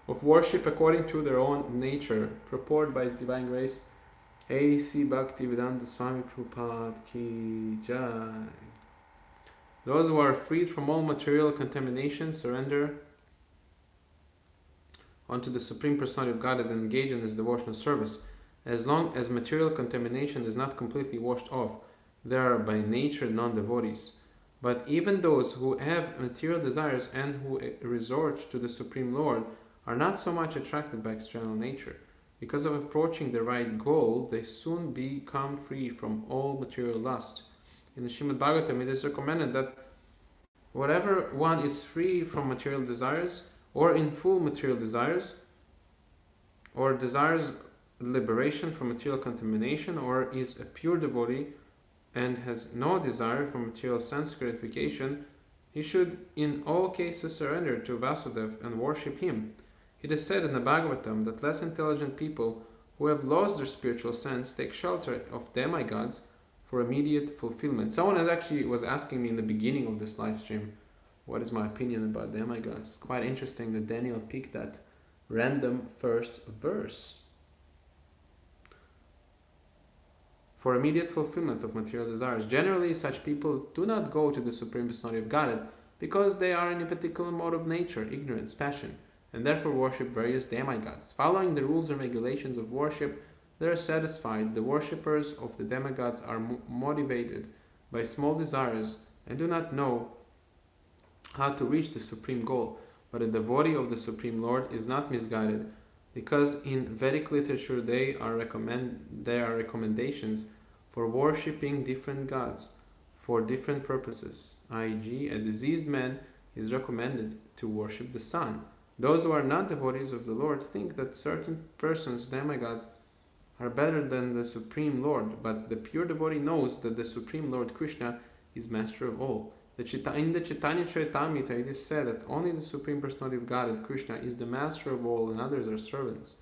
of worship according to their own nature, purported by His Divine Grace. A.C. Bhaktivedanta Swami Prabhupada Ki Jai. Those who are freed from all material contamination surrender onto the Supreme Personality of Godhead and engage in His devotional service. As long as material contamination is not completely washed off, they are by nature non-devotees. But even those who have material desires and who resort to the Supreme Lord are not so much attracted by external nature. Because of approaching the right goal, they soon become free from all material lust. In the Srimad Bhagavatam, it is recommended that whatever one is free from material desires, or in full material desires, or desires liberation from material contamination, or is a pure devotee and has no desire for material sense gratification, he should in all cases surrender to Vasudeva and worship him. It is said in the Bhagavatam that less intelligent people who have lost their spiritual sense take shelter of demigods for immediate fulfillment. Someone was asking me in the beginning of this live stream, what is my opinion about demigods? It's quite interesting that Daniel picked that random first verse. For immediate fulfillment of material desires. Generally, such people do not go to the Supreme Personality of Godhead because they are in a particular mode of nature, ignorance, passion, and therefore worship various demigods. Following the rules and regulations of worship, they are satisfied. The worshippers of the demigods are motivated by small desires and do not know how to reach the supreme goal. But a devotee of the Supreme Lord is not misguided, because in Vedic literature there are recommendations for worshipping different gods for different purposes. i.e., a diseased man is recommended to worship the sun. Those who are not devotees of the Lord think that certain persons, demigods, are better than the Supreme Lord, but the pure devotee knows that the Supreme Lord Krishna is master of all. In the Chaitanya Charitamrita it is said that only the Supreme Personality of Godhead, Krishna, is the master of all and others are servants.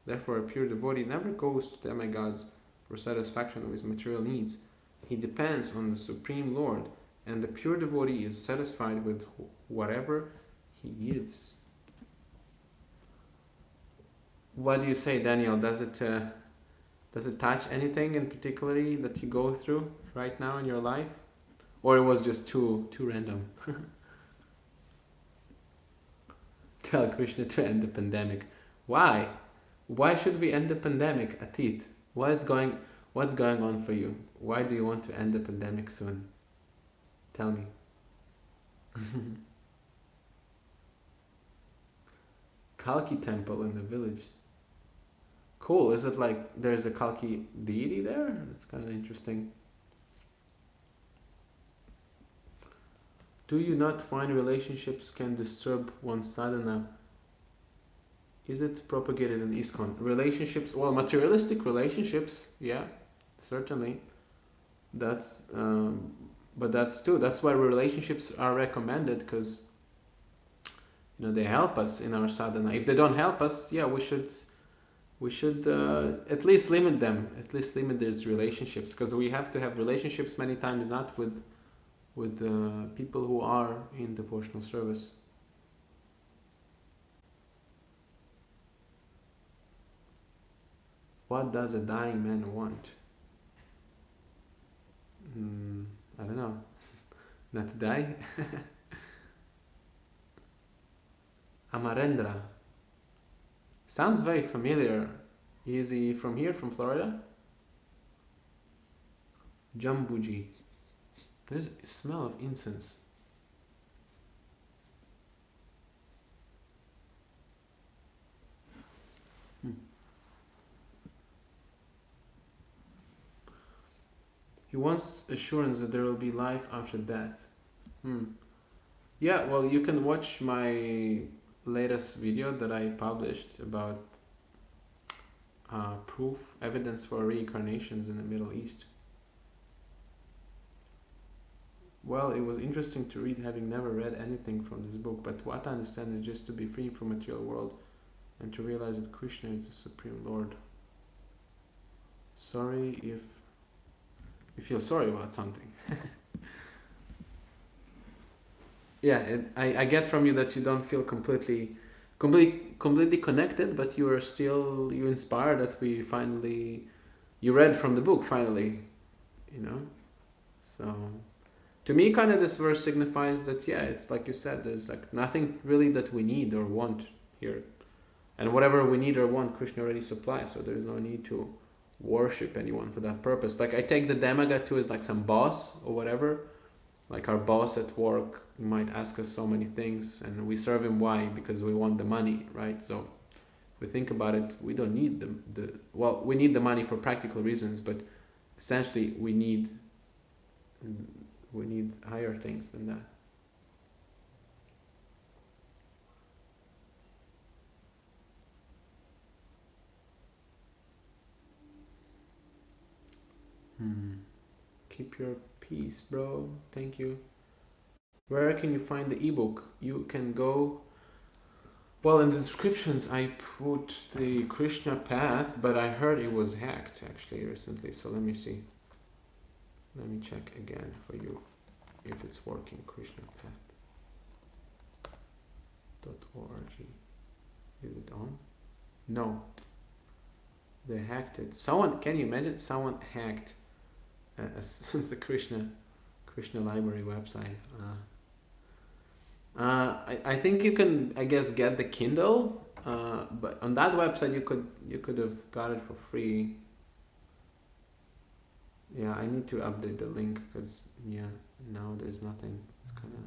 Therefore, a pure devotee never goes to demigods for satisfaction of his material needs. He depends on the Supreme Lord, and the pure devotee is satisfied with whatever he gives. What do you say, Daniel? Does it Does it touch anything in particularly that you go through right now in your life? Or it was just too random? Tell Krishna to end the pandemic. Why? Why should we end the pandemic, Atit? What's going on for you? Why do you want to end the pandemic soon? Tell me. Kalki temple in the village. Cool. Is it like there's a Kalki deity there? That's kind of interesting. Do you not find relationships can disturb one's sadhana? Is it propagated in ISKCON? Relationships, well, materialistic relationships, yeah, certainly. That's, but that's too. That's why relationships are recommended, because they help us in our sadhana. If they don't help us, yeah, we should at least limit them. At least limit these relationships, because we have to have relationships many times not with people who are in devotional service. What does a dying man want? I don't know. Not to die? Amarendra. Sounds very familiar. Is he from here, from Florida? Jambuji. There's a smell of incense. He wants assurance that there will be life after death. Yeah, well, you can watch my latest video that I published about evidence for reincarnations in the Middle East. Well, it was interesting to read, having never read anything from this book, but what I understand is just to be free from material world and to realize that Krishna is the Supreme Lord. Sorry if you feel sorry about something. Yeah, I get from you that you don't feel completely connected, but you inspired that you read from the book finally, So, to me, kind of this verse signifies that, yeah, it's like you said, there's like nothing really that we need or want here. And whatever we need or want, Krishna already supplies, so there's no need to worship anyone for that purpose. Like I take the Demigod as like some boss or whatever. Like our boss at work might ask us so many things and we serve him. Why? Because we want the money, right? So if we think about it, we don't need we need the money for practical reasons, but essentially we need higher things than that. Keep your peace, bro. Thank you. Where can you find the ebook? You can go. Well, in the descriptions I put the Krishna path, but I heard it was hacked actually recently. So let me see. Let me check again for you if it's working. KrishnaPath.org. Is it on? No. They hacked it. Can you imagine? Someone hacked the Krishna library website. I think you can, I guess, get the Kindle, but on that website you could have got it for free. Yeah, I need to update the link because now there's nothing. It's kind of.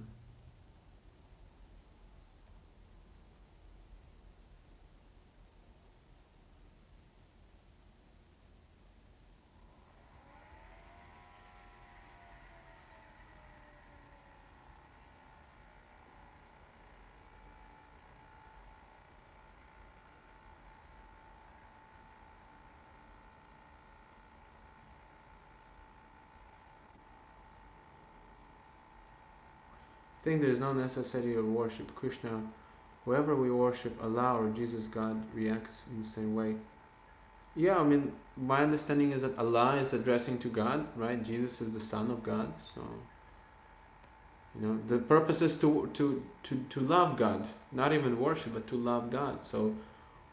I think there is no necessity of worship Krishna. Whoever we worship, Allah or Jesus God, reacts in the same way. Yeah, I mean, my understanding is that Allah is addressing to God, right? Jesus is the Son of God, so the purpose is to love God, not even worship, but to love God. So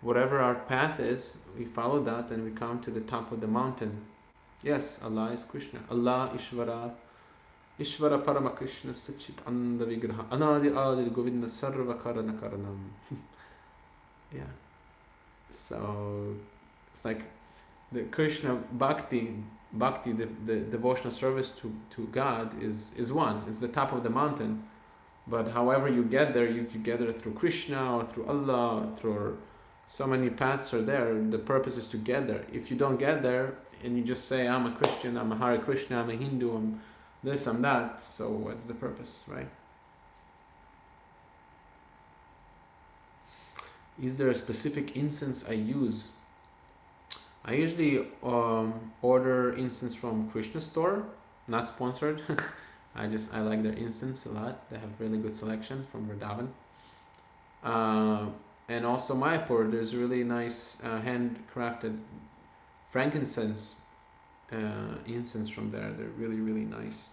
whatever our path is, we follow that and we come to the top of the mountain. Yes, Allah is Krishna. Allah Ishvara. Ishvara Parama Krishna Sachit Anda Vigraha Anadir Adir Govinda Sarva Karana Karanam. Yeah. So it's like the Krishna Bhakti, the devotional service to God is one. It's the top of the mountain. But however you get there, you get there through Krishna or through Allah, through so many paths are there. The purpose is to get there. If you don't get there and you just say, I'm a Christian, I'm a Hare Krishna, I'm a Hindu, I'm this, I'm that, so what's the purpose, right? Is there a specific incense I use? I usually order incense from Krishna store, not sponsored. I like their incense a lot. They have really good selection from Vrindavan. And also Mayapur, there's really nice handcrafted frankincense incense from there. They're really, really nice.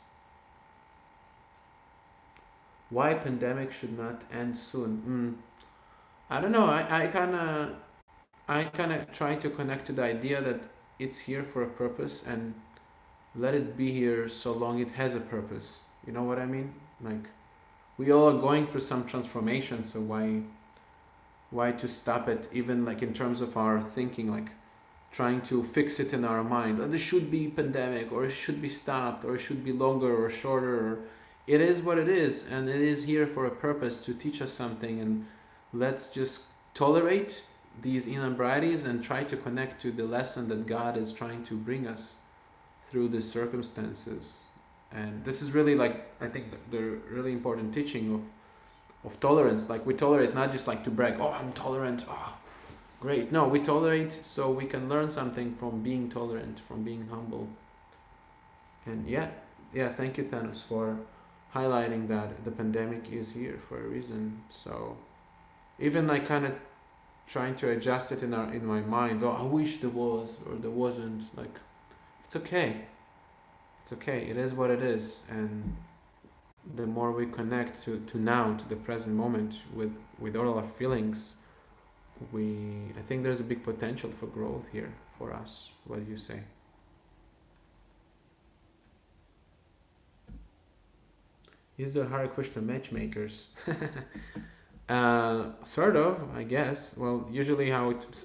Why pandemic should not end soon? I don't know. I kind of try to connect to the idea that it's here for a purpose and let it be here so long it has a purpose. You know what I mean? Like, we all are going through some transformation, so why to stop it, even like in terms of our thinking, like trying to fix it in our mind. Oh, this should be pandemic, or it should be stopped, or it should be longer or shorter, or it is what it is, and it is here for a purpose to teach us something, and let's just tolerate these inebriaties and try to connect to the lesson that God is trying to bring us through the circumstances. And this is really, like, I think the really important teaching of tolerance. Like, we tolerate not just like to brag, oh, I'm tolerant, oh, great. No, we tolerate so we can learn something from being tolerant, from being humble. And yeah, thank you, Thanos, for highlighting that the pandemic is here for a reason. So even like kind of trying to adjust it in my mind, oh, I wish there was or there wasn't, like, it's okay. It's okay. It is what it is. And the more we connect to now, to the present moment, with all our feelings, I think there's a big potential for growth here for us. What do you say? Is there Hare Krishna matchmakers? Sort of, I guess. Well, usually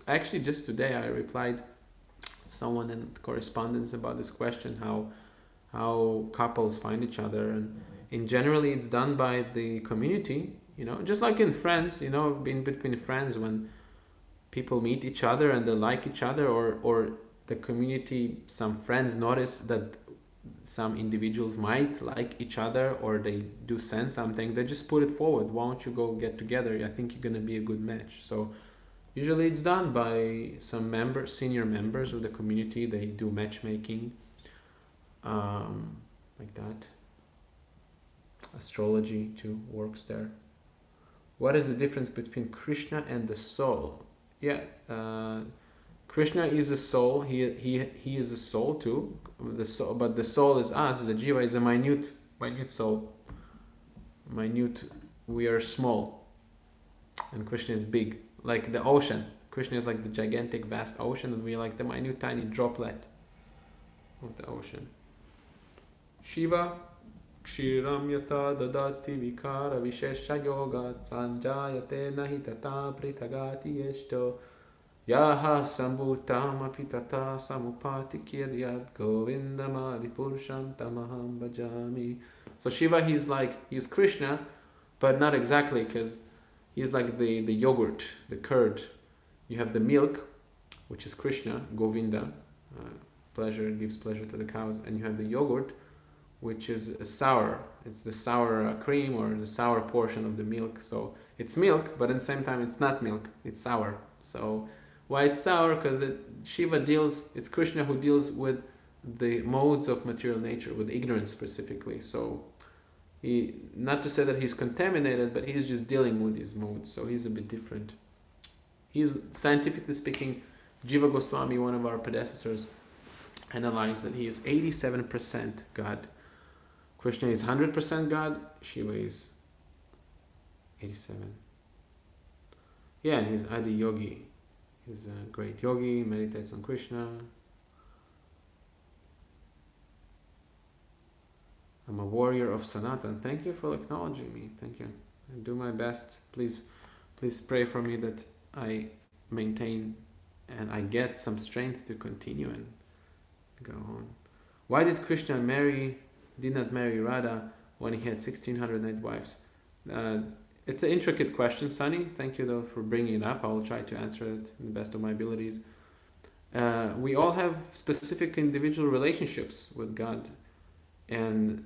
actually just today I replied someone in correspondence about this question, how couples find each other, and in generally it's done by the community, just like in friends, in between friends, when people meet each other and they like each other, or the community, some friends notice that some individuals might like each other, or they do sense something, they just put it forward. Why don't you go get together? I think you're going to be a good match. So usually it's done by some senior members of the community. They do matchmaking, like that. Astrology too works there. What is the difference between Krishna and the soul? Yeah, Krishna is a soul. He is a soul too. But the soul is us. The jiva is a minute soul. We are small, and Krishna is big, like the ocean. Krishna is like the gigantic, vast ocean, and we are like the minute, tiny droplet of the ocean. Shiva, Kshiram yata dadati vikara vishesha yoga sanjayate nahitata pritagati yeshto yaha sambhutam apitata samupati kiryat govindamadi purusham tamaham bhajami. So Shiva, he's Krishna, but not exactly, because he's like the yogurt, the curd. You have the milk, which is Krishna, Govinda, gives pleasure to the cows, and you have the yogurt, which is sour. It's the sour cream, or the sour portion of the milk. So it's milk, but at the same time it's not milk, it's sour. So why it's sour? Because it's Krishna who deals with the modes of material nature, with ignorance specifically. So not to say that he's contaminated, but he's just dealing with these modes. So he's a bit different. He's, scientifically speaking, Jiva Goswami, one of our predecessors, analyzed that he is 87% God. Krishna is 100% God, Shiva is 87. Yeah, and he's Adi Yogi. He's a great yogi, meditates on Krishna. I'm a warrior of Sanatan. Thank you for acknowledging me. Thank you. I do my best. Please pray for me that I maintain and I get some strength to continue and go on. Why did Krishna did not marry Radha when he had 1608 wives? It's an intricate question, Sunny. Thank you though for bringing it up. I will try to answer it in the best of my abilities. We all have specific individual relationships with God, and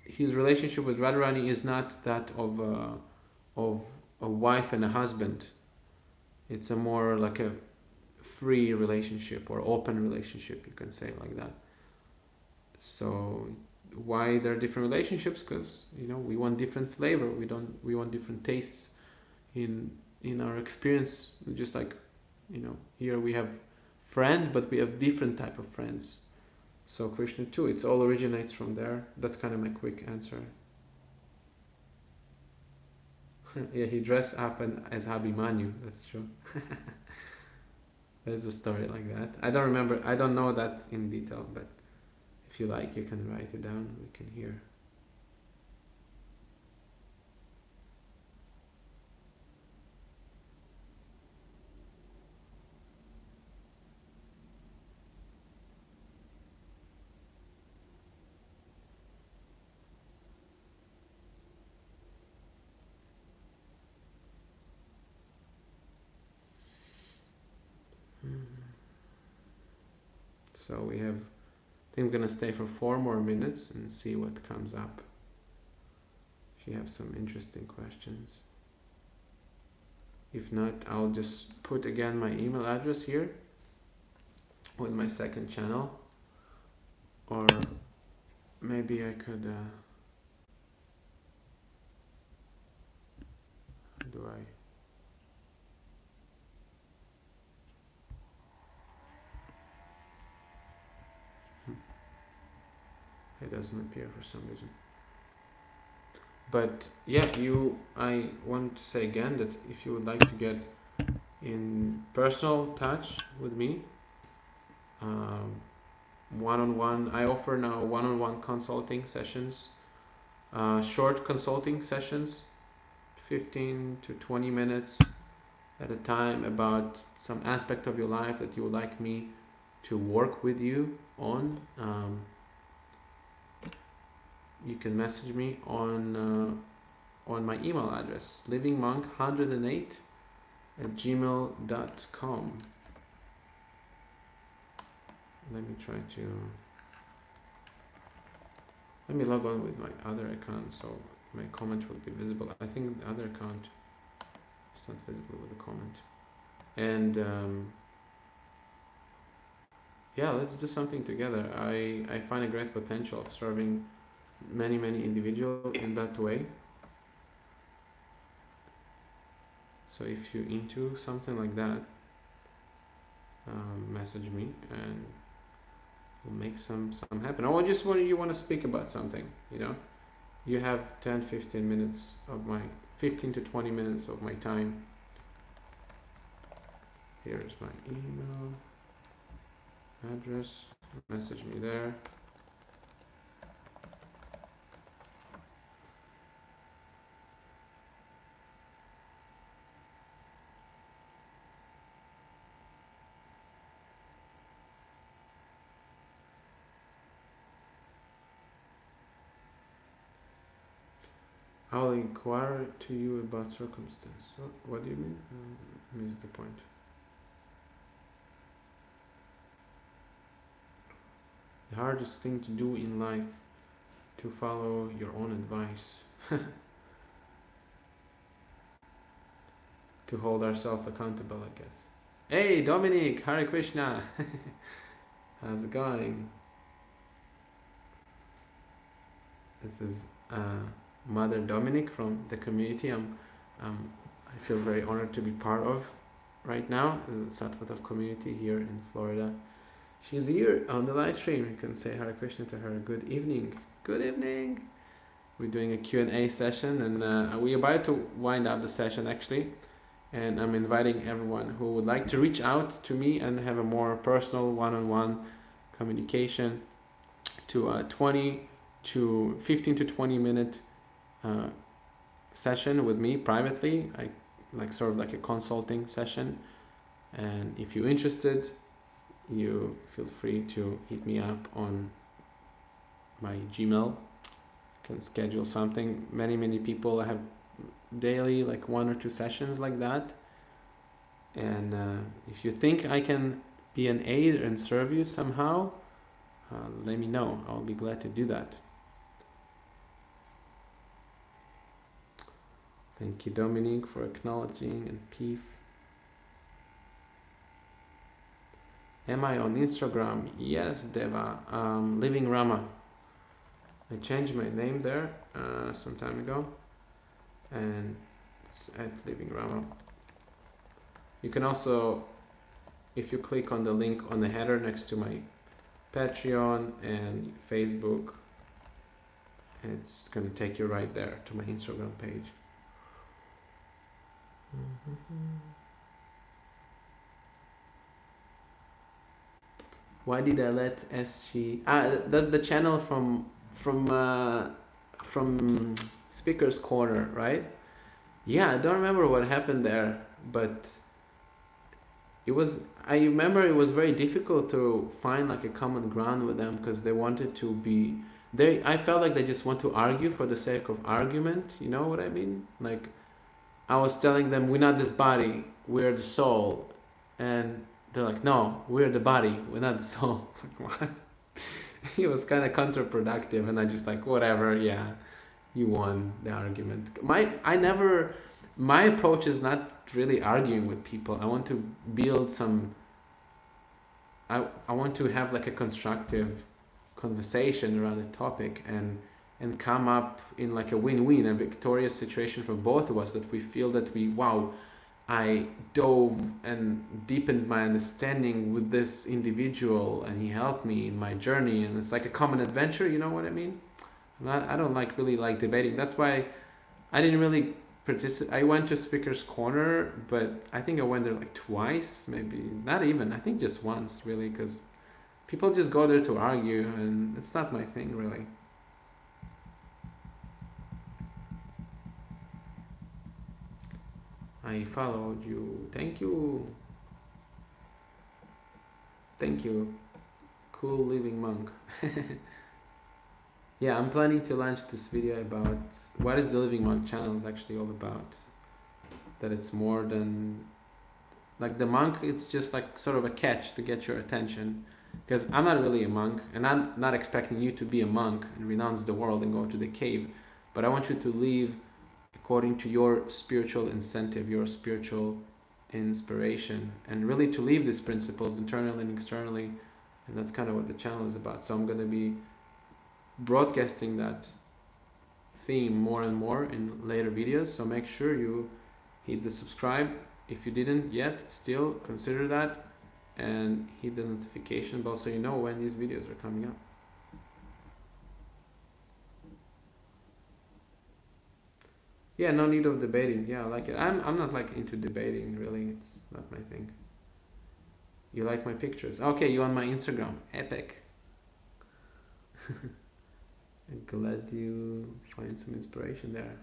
his relationship with Radharani is not that of a wife and a husband. It's a more like a free relationship or open relationship, you can say like that. So why there are different relationships? Because we want different flavor. We want different tastes in our experience. Just like here we have friends, but we have different type of friends. So Krishna too, it all originates from there. That's kind of my quick answer. Yeah, he dressed up as Abhimanyu. That's true. There's a story like that. I don't know that in detail, but if you like, you can write it down. We can hear. So we have, I think I'm gonna stay for 4 more minutes and see what comes up. If you have some interesting questions. If not, I'll just put again my email address here with my second channel. Or maybe I could, how do I? It doesn't appear for some reason. But yeah, I want to say again that if you would like to get in personal touch with me, one-on-one, I offer now one-on-one consulting sessions, short consulting sessions, 15 to 20 minutes at a time about some aspect of your life that you would like me to work with you on. You can message me on my email address, livingmonk108@gmail.com. Let me log on with my other account so my comment will be visible. I think the other account is not visible with the comment. And yeah, let's do something together. I find a great potential of serving many individuals in that way. So if you're into something like that, message me and we'll make some happen. Or just when you want to speak about something, you have 10-15 minutes of my 15 to 20 minutes of my time. Here's my email address. Message me there. I'll inquire to you about circumstance. What do you mean? Missed the point. The hardest thing to do in life, to follow your own advice. To hold ourselves accountable, I guess. Hey, Dominic, Hare Krishna. How's it going? This is Mother Dominic from the community I feel very honored to be part of right now, the Sattvath community here in Florida. She's here on the live stream. You can say Hare Krishna to her. Good evening. Good evening. We're doing a Q&A session and we're about to wind up the session actually. and I'm inviting everyone who would like to reach out to me and have a more personal one-on-one communication to a 15 to 20 minute session with me privately, like sort of like a consulting session. And if you're interested, you feel free to hit me up on my Gmail. Can schedule something. Many people have daily like 1 or 2 sessions like that. And if you think I can be an aid and serve you somehow, let me know. I'll be glad to do that. Thank you, Dominique, for acknowledging, and Peef. Am I on Instagram? Yes, Deva. Living Rama. I changed my name there some time ago, and it's at Living Rama. You can also, if you click on the link on the header next to my Patreon and Facebook, it's going to take you right there to my Instagram page. Why did I let SG? That's the channel from Speaker's Corner, right? Yeah, I don't remember what happened there, but I remember it was very difficult to find like a common ground with them, because they wanted to be I felt like they just want to argue for the sake of argument. You know what I mean? Like, I was telling them, we're not this body, we're the soul, and they're like, no, we're the body, we're not the soul. Like, what? It was kind of counterproductive, and I just like, whatever, yeah, you won the argument. My approach is not really arguing with people. I want to build I want to have like a constructive conversation around the topic, and come up in like a win-win, a victorious situation for both of us, that we feel that I dove and deepened my understanding with this individual, and he helped me in my journey, and it's like a common adventure. You know what I mean? I don't really like debating. That's why I didn't really participate. I went to Speaker's Corner, but I think I went there like twice, maybe not even. I think just once, really, because people just go there to argue, and it's not my thing, really. I followed you. Thank you. Thank you. Cool living monk. Yeah, I'm planning to launch this video about what is the Living Monk channel is actually all about. That it's more than like the monk. It's just like sort of a catch to get your attention, because I'm not really a monk, and I'm not expecting you to be a monk and renounce the world and go to the cave, but I want you to live according to your spiritual incentive, your spiritual inspiration, and really to live these principles internally and externally. And that's kind of what the channel is about. So I'm going to be broadcasting that theme more and more in later videos. So make sure you hit the subscribe if you didn't yet. Still consider that, and hit the notification bell so you know when these videos are coming up. Yeah, no need of debating. Yeah, I like it. I'm not like into debating, really. It's not my thing. You like my pictures? Okay, you on my Instagram. Epic. I'm glad you find some inspiration there.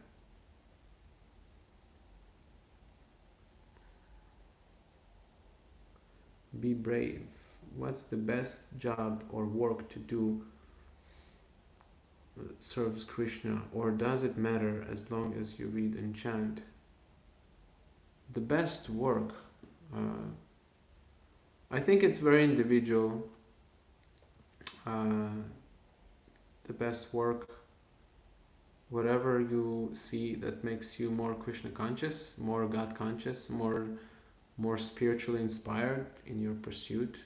Be brave. What's the best job or work to do that serves Krishna, or does it matter as long as you read and chant? The best work, I think it's very individual. The best work, whatever you see that makes you more Krishna conscious, more God conscious, more spiritually inspired in your pursuit.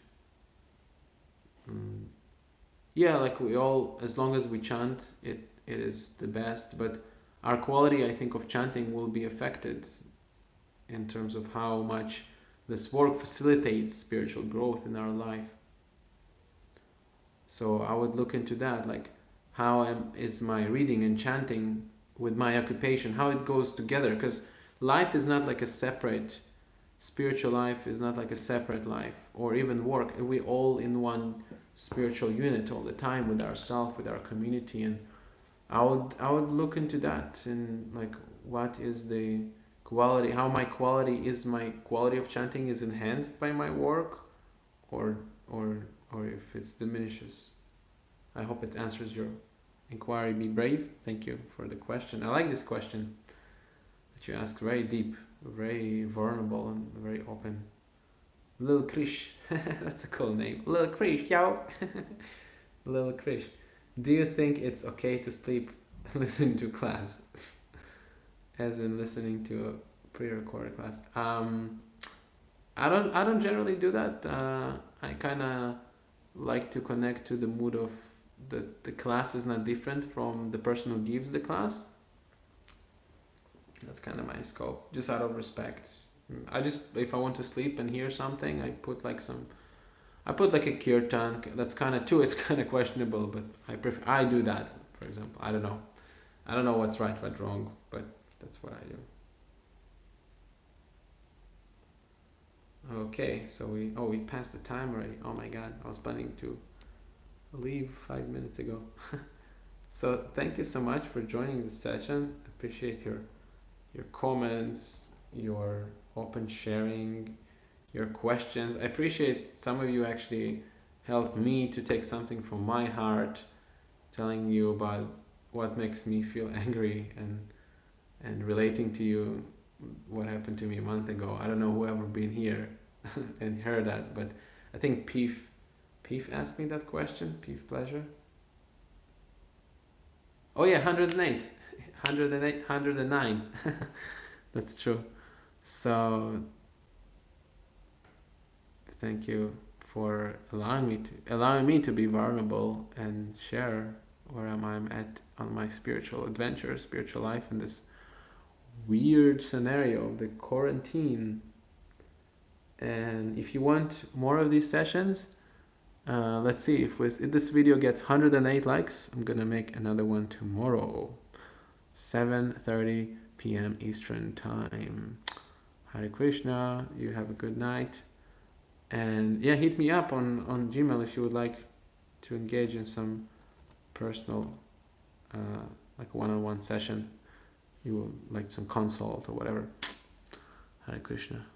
Yeah, like we all, as long as we chant, it is the best, but our quality, I think, of chanting will be affected in terms of how much this work facilitates spiritual growth in our life. So I would look into that, like is my reading and chanting with my occupation, how it goes together, because life is not like a separate, spiritual life is not like a separate life, or even work. We all in one spiritual unit all the time with ourselves, with our community. And I would look into that, and like, what is the quality, how my quality of chanting is enhanced by my work, or or if it diminishes. I hope it answers your inquiry. Be brave. Thank you for the question. I like this question that you asked. Very deep, very vulnerable, and very open. Lil Krish, that's a cool name. Lil Krish, yo. Lil Krish. Do you think it's okay to sleep listening to class? As in listening to a pre-recorded class. I don't generally do that. I kind of like to connect to the mood of the class is not different from the person who gives the class. That's kind of my scope, just out of respect. I just, if I want to sleep and hear something, I put like a kirtan. That's kind of too. It's kind of questionable, but I do that. For example, I don't know what's right, what's wrong, but that's what I do. Okay, so we passed the time already. Oh my god, I was planning to leave 5 minutes ago. So thank you so much for joining this session. Appreciate your comments, your open sharing, your questions. I appreciate some of you actually helped me to take something from my heart, telling you about what makes me feel angry, and relating to you what happened to me a month ago. I don't know whoever been here and heard that, but I think Peef asked me that question. Peef Pleasure. Oh yeah, 108. 109. That's true. So thank you for allowing me to be vulnerable and share where I'm at on my spiritual adventure, spiritual life in this weird scenario of the quarantine. And if you want more of these sessions, let's see, if this video gets 108 likes, I'm gonna make another one tomorrow, 7:30 p.m. Eastern time. Hare Krishna. You have a good night. And yeah, hit me up on Gmail if you would like to engage in some personal, like one-on-one session. You would like some consult or whatever. Hare Krishna.